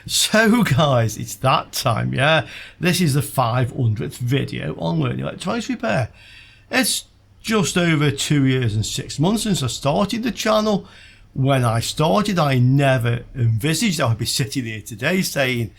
So guys, it's that time, yeah. This is the 500th video on learning electronics repair. It's just over 2 years and 6 months since I started the channel. When I started, I never envisaged I would be sitting here today saying,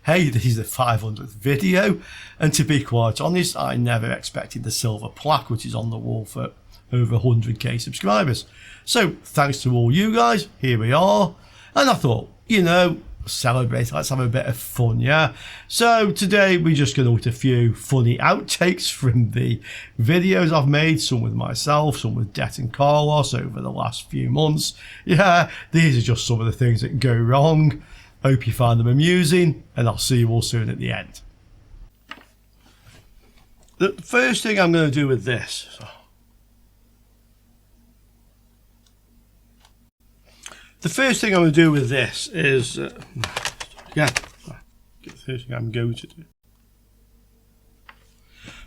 hey, this is the 500th video. And to be quite honest, I never expected the silver plaque which is on the wall for over 100k subscribers. So thanks to all you guys, here we are. And I thought, you know, celebrate, let's have a bit of fun, yeah. So today we're just going to look at a few funny outtakes from the videos I've made, some with myself, some with Det and Carlos over the last few months. Yeah, these are just some of the things that go wrong. Hope you find them amusing, and I'll see you all soon at the end. The first thing I'm going to do with this, the first thing is,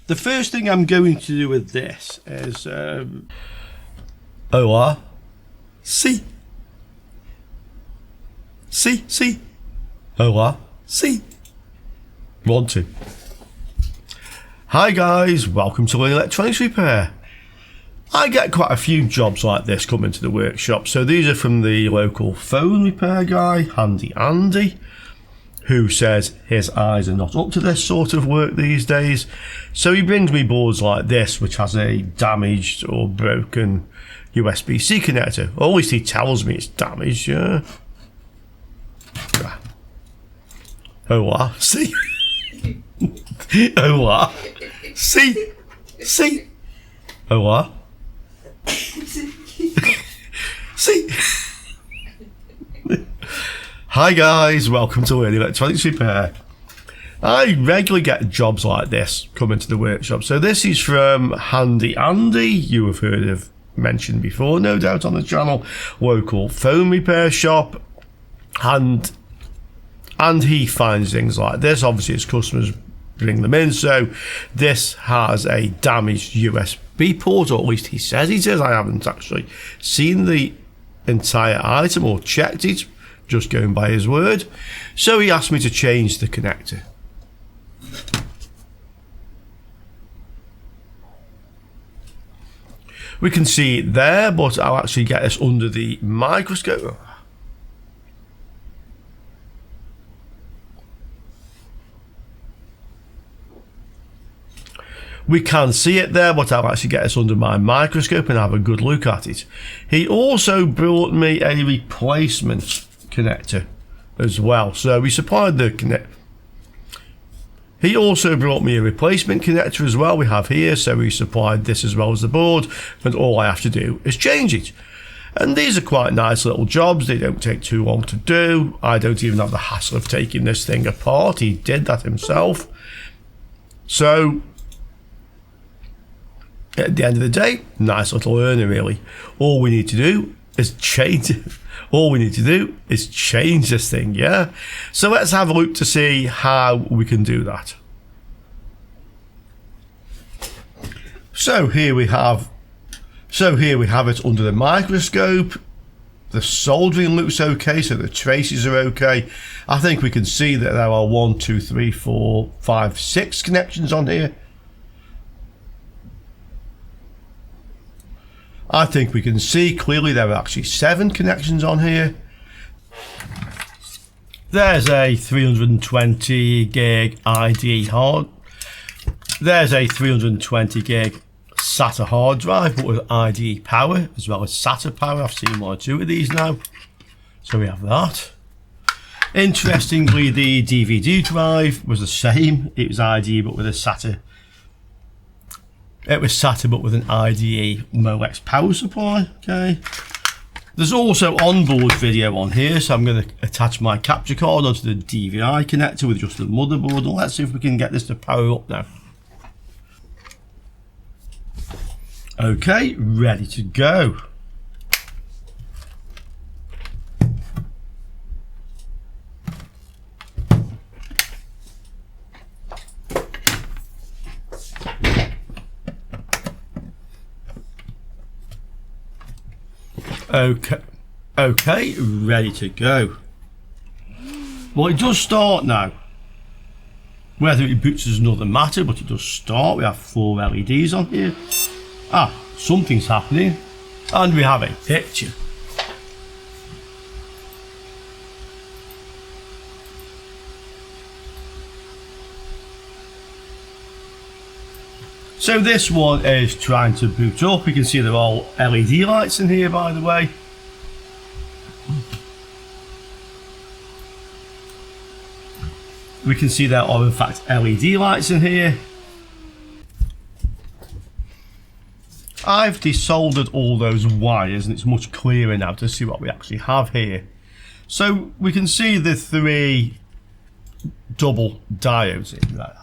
The first thing I'm going to do with this is, OR, C, OR, C, 1, 2. Hi guys, welcome to Learning Electronics Repair. I get quite a few jobs like this coming to the workshop. So these are from the local phone repair guy, Handy Andy, who says his eyes are not up to this sort of work these days. So he brings me boards like this, which has a damaged or broken USB-C connector. Or at least he tells me it's damaged, yeah. OR, C. OR, C. OR. See. Hi guys, welcome to Learning Electronics Repair. I regularly get jobs like this coming to the workshop. So this is from Handy Andy, you have heard of mentioned before, no doubt, on the channel. Local phone repair shop, and he finds things like this. Obviously his customers bring them in. So this has a damaged USB port, or at least he says it is. I haven't actually seen the entire item or checked it, just going by his word. So he asked me to change the connector. We can see it there, but I'll actually get this under the microscope. We can see it there, but I'll actually get this under my microscope and have a good look at it. He also brought me a replacement connector as well. So we supplied the connector. He also brought me a replacement connector as well. We have here, so we supplied this as well as the board, and all I have to do is change it. And these are quite nice little jobs. They don't take too long to do. I don't even have the hassle of taking this thing apart. He did that himself. So at the end of the day, nice little earner really. All we need to do is change this thing, yeah? So let's have a look to see how we can do that. So here we have it under the microscope. The soldering looks okay, so the traces are okay. I think we can see that there are 1, 2, 3, 4, 5, 6 connections on here. I think we can see clearly there are actually 7 connections on here. There's a 320 gig IDE hard. There's a 320 gig SATA hard drive, but with IDE power as well as SATA power. I've seen 1 or 2 of these now. So we have that. Interestingly, the DVD drive was the same. It was IDE but with a SATA. It was SATA but with an IDE MOX power supply. Okay. There's also onboard video on here, so I'm going to attach my capture card onto the DVI connector with just the motherboard, and let's see if we can get this to power up now. Okay, ready to go. Okay, ready to go. Well, it does start now. Whether it boots is another matter, but it does start. We have 4 LEDs on here. Ah, something's happening. And we have a picture. So this one is trying to boot up. You can see they're all LED lights in here, by the way. We can see there are in fact LED lights in here. I've desoldered all those wires and it's much clearer now to see what we actually have here. So we can see the 3 double diodes in there.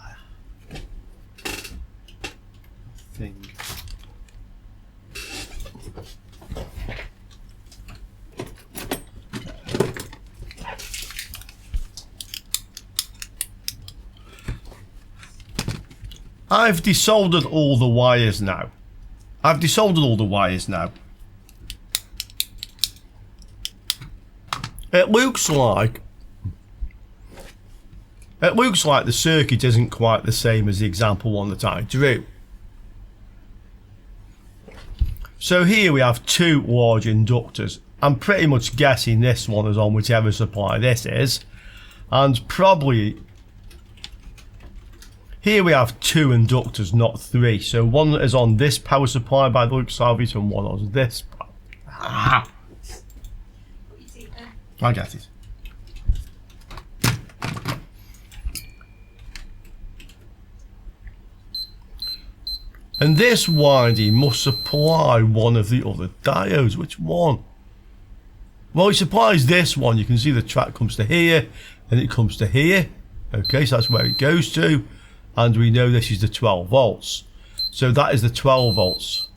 I've desoldered all the wires now. It looks like the circuit isn't quite the same as the example one that I drew. So here we have 2 large inductors. I'm pretty much guessing this one is on whichever supply this is, and probably here we have 2 inductors, not 3. So one is on this power supply by the looks of it, and one on this. Ah. I get it. And this winding must supply one of the other diodes. Which one? Well, it supplies this one. You can see the track comes to here and it comes to here. Okay, so that's where it goes to. And we know this is the 12 volts. So that is the 12 volts.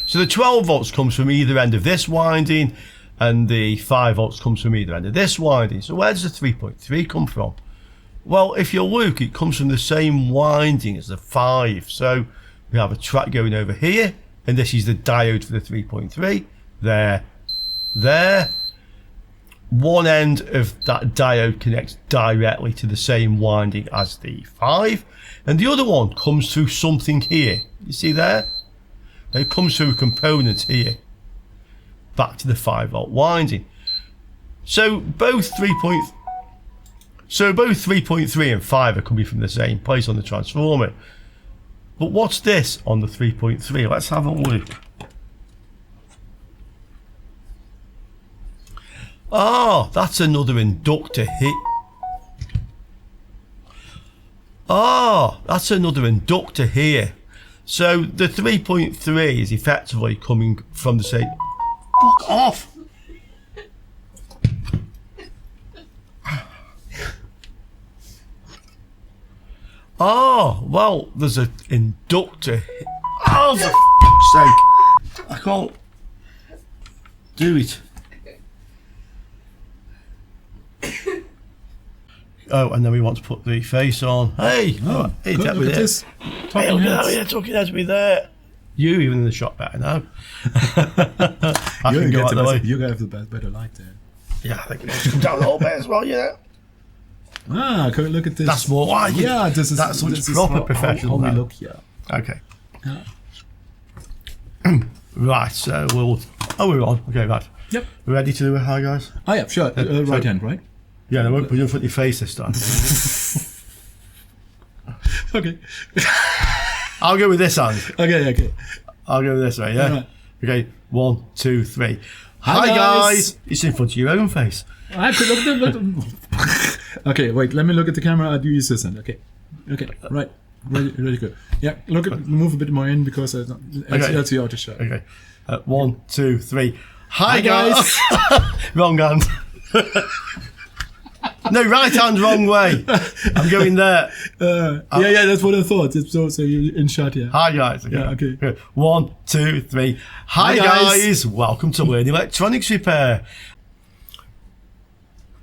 So the 12 volts comes from either end of this winding, and the 5 volts comes from either end of this winding. So where does the 3.3 come from? Well, if you look, it comes from the same winding as the 5. So we have a track going over here, and this is the diode for the 3.3. There. One end of that diode connects directly to the same winding as the 5, and the other one comes through something here. You see there? It comes through a component here, back to the 5 volt winding. So both 3.3 and 5 are coming from the same place on the transformer. But what's this on the 3.3? Let's have a look. Oh, that's another inductor here. Oh, that's another inductor here. So the 3.3 is effectively coming from the same. Fuck off! Oh, well, there's an inductor here. Oh, for fuck's sake! I can't do it. Oh, and then we want to put the face on. Hey, oh, hey, good, look at this. Hey, look at that, yeah, talking heads me there. You even in the shot better now. I can go out the way. You have the better light there. Yeah, I think it needs to come down a little bit as well, you know. Ah, can we look at this? That's more like it. Yeah, this is proper professional. How we look, yeah. Okay. Yeah. Right, so we'll. Oh, we're on. Okay, right. Yep. We're ready to do it, hi guys? Oh, yeah, sure. Right hand, right? Yeah, they won't put you in front of your face this time. Okay. I'll go with this hand. Okay. I'll go with this way, yeah? Right. Okay, 1, 2, 3. Hi guys! It's in front of your own face. I have to look. Okay, wait, let me look at the camera. I'll do use this hand. Okay, right. Ready, good. Yeah, move a bit more in because else you're out of shot. Okay, 1, 2, 3. Hi guys! Wrong hand. No, right hand, wrong way. I'm going there. Yeah, that's what I thought. So you're in shot here. Hi guys. Okay. Yeah, okay. 1, 2, 3. Hi guys. Welcome to Learn Electronics Repair.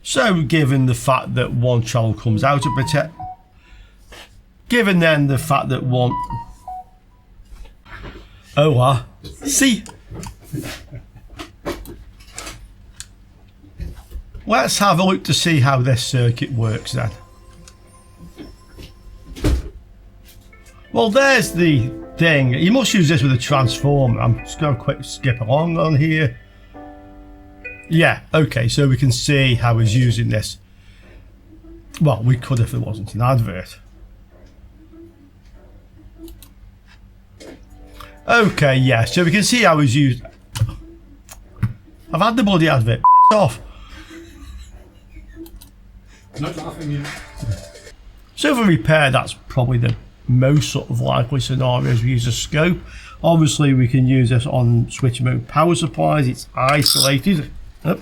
So, given the fact that one channel comes out of protect, given then the fact that one, see. Let's have a look to see how this circuit works then. Well, there's the thing. You must use this with a transformer. I'm just going to quick skip along on here. Yeah, okay, so we can see how he's using this. Well, we could if there wasn't an advert. Okay, yeah, so we can see how he's used. I've had the bloody advert. Piss off. Not laughing here. So for repair, that's probably the most sort of likely scenarios. We use a scope. Obviously, we can use this on switch mode power supplies. It's isolated. Yep.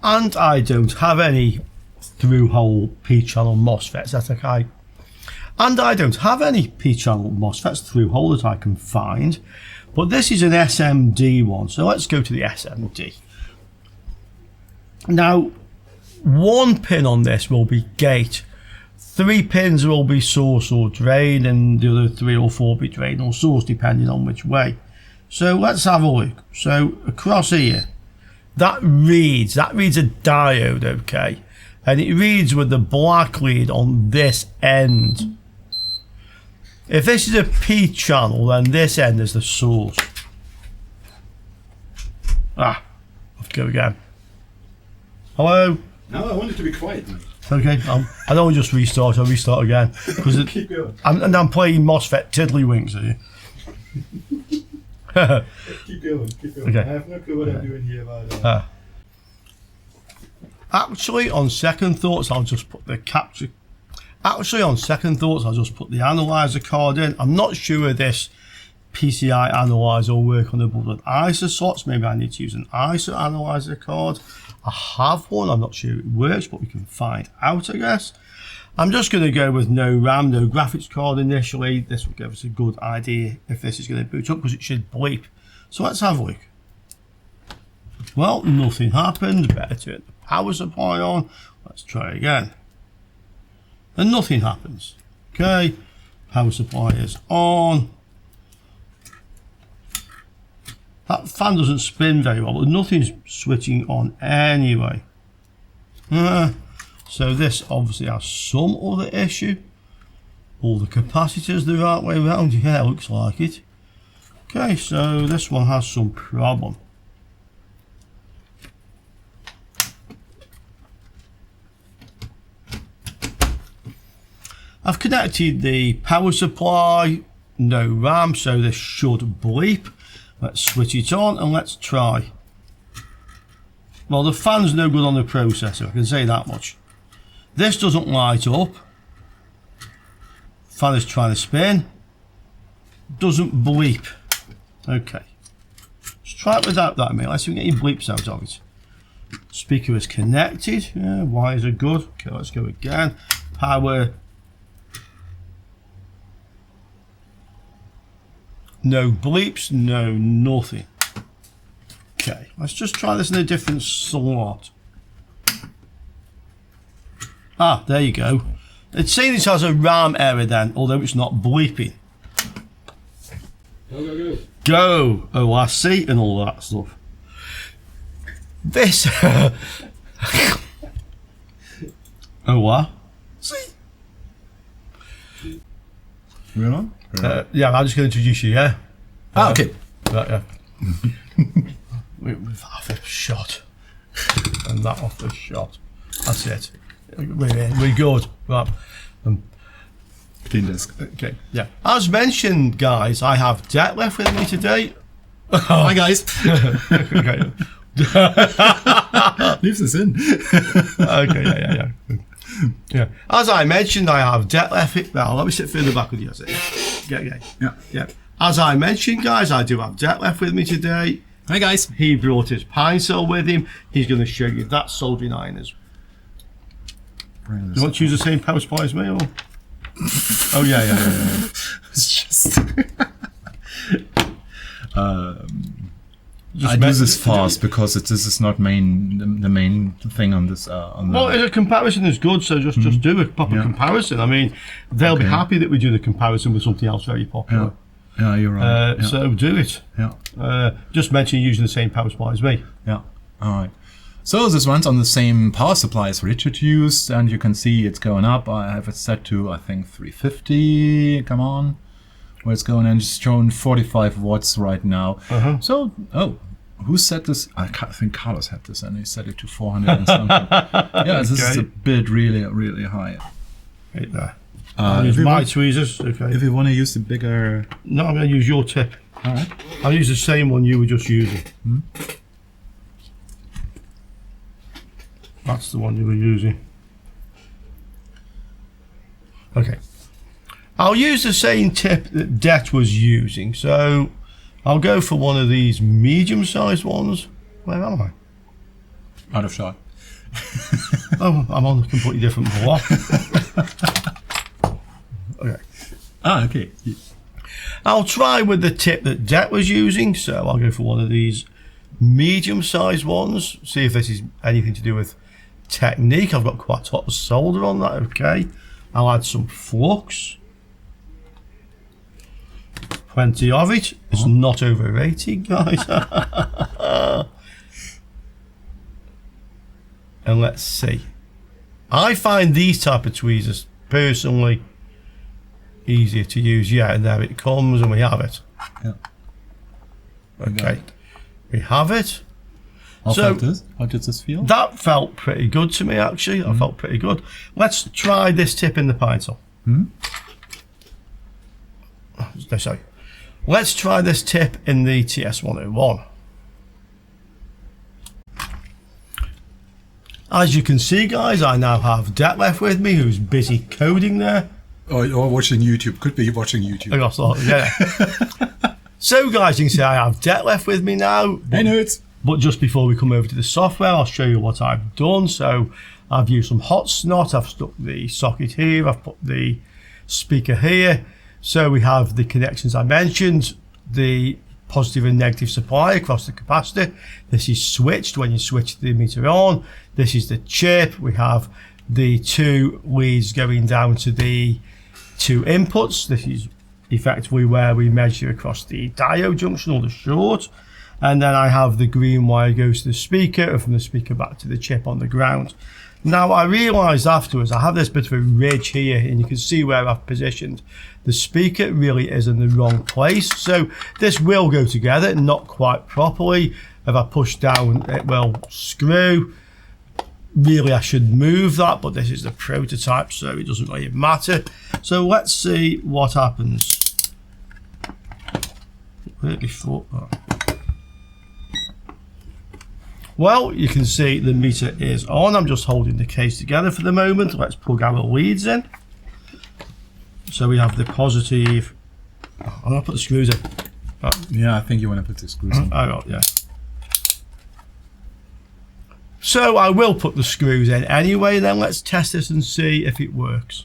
And I don't have any through-hole P-channel MOSFETs, that's okay. And I don't have any P-channel MOSFETs through-hole that I can find. But this is an SMD one, so let's go to the SMD. Now, one pin on this will be gate. 3 pins will be source or drain, and the other 3 or 4 be drain or source, depending on which way. So let's have a look. So across here, that reads a diode, okay, and it reads with the black lead on this end. If this is a P channel, then this end is the source. Ah, let's go again. Hello? No, I want it to be quiet, mate. Okay, I don't just restart, I'll restart again. Keep going. I'm playing MOSFET tiddlywinks here. Keep going, keep going. Okay. I have no clue what I'm doing here, but... Actually, on second thoughts, I'll just put the capture. Actually, on second thoughts, I'll just put the analyzer card in. I'm not sure this PCI analyzer will work on the button ISO slots. Maybe I need to use an ISO analyzer card. I have one. I'm not sure it works, but we can find out, I guess. I'm just going to go with no RAM, no graphics card initially. This will give us a good idea if this is going to boot up, because it should bleep. So let's have a look. Well, nothing happened. Better turn the power supply on. Let's try again. And nothing happens. Okay, power supply is on. That fan doesn't spin very well, but nothing's switching on anyway. So this obviously has some other issue. All the capacitors the right way around. Yeah, looks like it. Okay, so this one has some problem. I've connected the power supply, no RAM, so this should bleep. Let's switch it on and let's try. Well, the fan's no good on the processor, I can say that much. This doesn't light up. Fan is trying to spin. Doesn't bleep. Okay. Let's try it without that a minute. Let's see if we can get any bleeps out of it. Speaker is connected. Yeah, wires are good. Okay, let's go again. Power. No bleeps, no nothing. Okay, let's just try this in a different slot. Ah, there you go. It's saying it has a RAM error then, although it's not bleeping. Go, go, go. Go, ORC and all that stuff. This... Oh, what? See? We're on? Yeah, I'm just going to introduce you, yeah? Okay. Right, yeah. With half a shot. And that off the shot. That's it. We're good. Right. Clean desk. Okay, yeah. As mentioned, guys, I have Debt left with me today. Hi, guys. Okay. Leaves us in. Okay, yeah. Yeah. As I mentioned, I have Debt left. Well, let me sit further back with you. Yeah. As I mentioned, guys, I do have Debt left with me today. Hi, guys. He brought his pine saw with him. He's going to show you that soldering iron is. You want to use the same power supply as me, or? Oh yeah. It's just. I do this fast because this is not the main thing on this. Well, a comparison is good, so just do a proper comparison. I mean, they'll be happy that we do the comparison with something else very popular. Yeah, you're right. Yeah. So do it. Yeah. Just mention you're using the same power supply as me. Yeah. All right. So this runs on the same power supply as Richard used, and you can see it's going up. I have it set to, I think, 350. Come on. Where it's going, and it's showing 45 watts right now. So, who set this? I think Carlos had this, and he set it to 400 and something. Yeah, this is a bit really, really high. Right there. Use my tweezers. Okay. If you want to use the bigger... No, I'm going to use your tip. All right. I'll use the same one you were just using. That's the one you were using. Okay. I'll use the same tip that Det was using. So I'll go for one of these medium-sized ones. Where am I? Out of shot. Oh, I'm on a completely different block. Okay. Okay. I'll try with the tip that Det was using. So I'll go for one of these medium-sized ones. See if this is anything to do with technique. I've got quite a lot of solder on that. Okay. I'll add some flux. Plenty of it. It's not overrated, guys. And let's see. I find these type of tweezers personally easier to use. Yeah, and there it comes, and we have it. Yeah. Okay, we have it. How did this feel? That felt pretty good to me, actually. That felt pretty good. Let's try this tip in the pintle. No, sorry. Let's try this tip in the TS101. As you can see, guys, I now have Det left with me, who's busy coding there. Or watching YouTube. Could be watching YouTube. I thought, yeah. So, guys, you can see I have Det left with me now. Hey, nerds. But just before we come over to the software, I'll show you what I've done. So, I've used some hot snot. I've stuck the socket here. I've put the speaker here. So we have the connections I mentioned, the positive and negative supply across the capacitor. This is switched when you switch the meter on. This is the chip. We have the two leads going down to the two inputs. This is effectively where we measure across the diode junction or the short. And then I have the green wire goes to the speaker, and from the speaker back to the chip on the ground. Now I realised afterwards I have this bit of a ridge here, and you can see where I've positioned the speaker really is in the wrong place. So this will go together, not quite properly. If I push down, it will screw. Really, I should move that, but this is the prototype, so it doesn't really matter. So let's see what happens. Well, you can see the meter is on. I'm just holding the case together for the moment. Let's plug our leads in. So we have the positive. I'm going to put the screws in. Yeah, I think you want to put the screws in. I got, yeah. So I will put the screws in anyway, then let's test this and see if it works.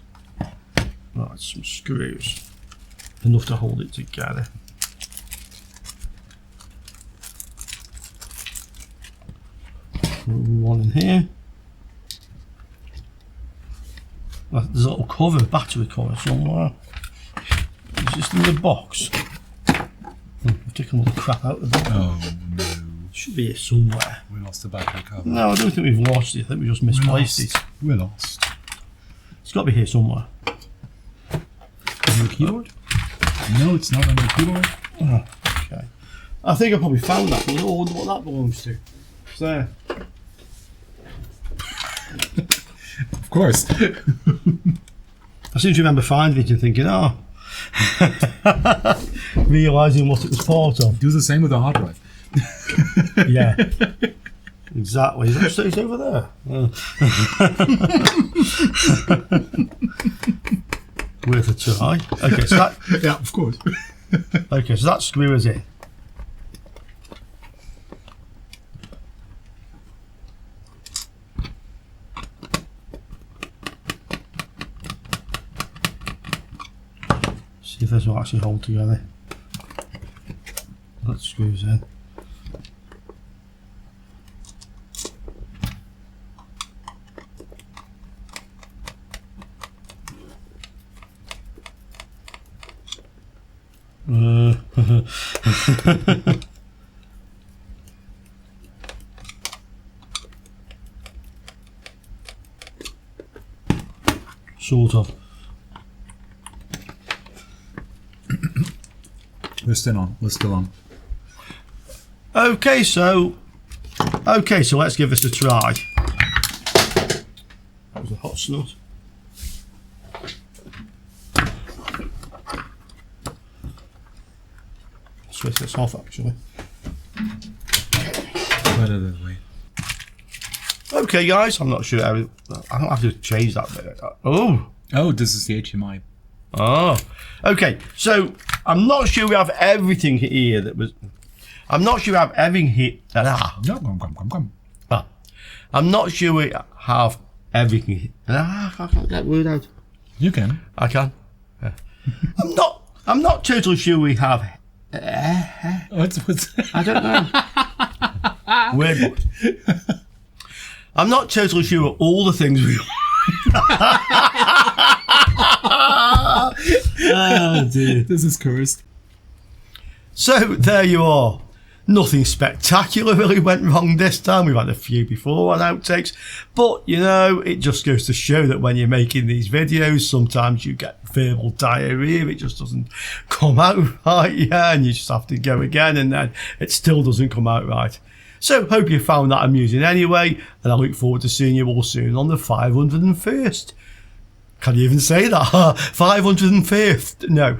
Right, some screws. Enough to hold it together. One in here. There's a little cover, battery cover somewhere. It's just in the box. I've taken all the crap out of the box. Oh no. It should be here somewhere. We lost the battery cover. No, I don't think we've lost it. I think we just misplaced it. We're lost. It's got to be here somewhere. On your keyboard? No, it's not on your keyboard. Oh, okay. I think I probably found that. I don't wonder what that belongs to. It's there. Of course. I seem to remember finding it and thinking, oh. Realising what it was part of. Do the same with the hard drive. Yeah. Exactly. Is that over there? Worth a try. Okay, so that. Yeah, of course. Okay, so that screw is in. See if this will actually hold together. That screws in. Sort of. We're still on. We're still on. Okay, so let's give this a try. That was a hot snort. Switch this off actually. Better this way. Okay, guys, I'm not sure. I don't have to change that bit. Oh, this is the HMI. Oh, okay. So I'm not sure we have everything here that was. I'm not sure we have everything here. Come. I'm not sure we have everything. I can't get that word out. You can. I can. I'm not totally sure we have. What's I don't know. Weird. I'm not totally sure all the things we. Oh dear. This is cursed. So there you are. Nothing spectacular really went wrong this time. We've had a few before on outtakes, but you know, it just goes to show that when you're making these videos, sometimes you get verbal diarrhea. It just doesn't come out right, yeah, and you just have to go again, and then it still doesn't come out right. So hope you found that amusing anyway, and I look forward to seeing you all soon on the 501st. Can you even say that? 505th? No.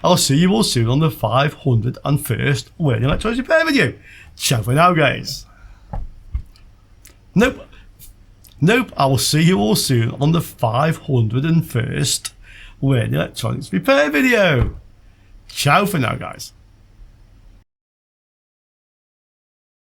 I'll see you all soon on the 501st Learning Electronics Repair video. Ciao for now, guys. Nope. I will see you all soon on the 501st Learning Electronics Repair video. Ciao for now, guys.